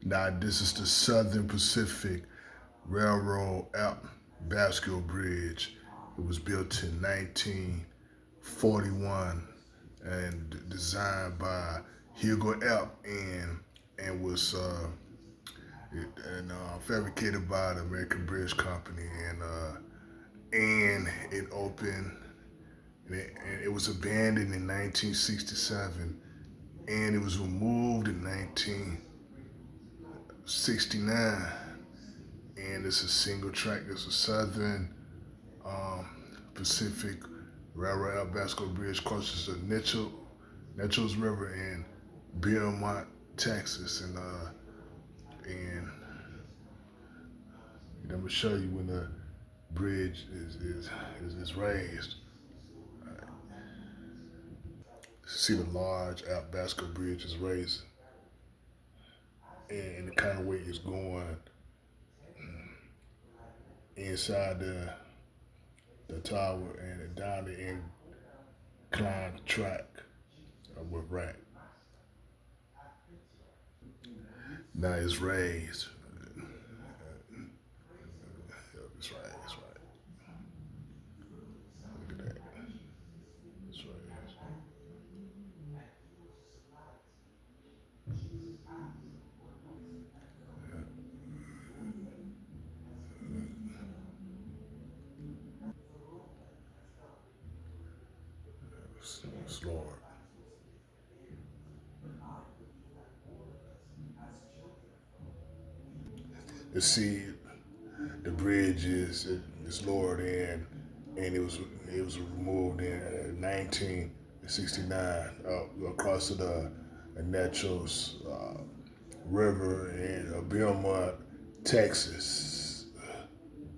Now, this is the Southern Pacific Railroad Abt Bascule Bridge. It was built in 1941 and designed by Hugo AF and was fabricated by the American Bridge Company, and it opened and it was abandoned in 1967, and it was removed in 1969. And it's a single track. It's a Southern Pacific Railroad Abt Bascule Bridge crosses the Neches River in Beaumont, Texas, and I'm gonna show you when the bridge is raised. See the large Abt Bascule Bridge is raised, and the kind of way it's going inside the tower and down the inclined track with rack. Now it's raised. It's right. It's right. Look at that. It's raised. It's lower. You see, the bridge is lowered in, and it was removed in 1969 across to the Neches River in Beaumont, Texas.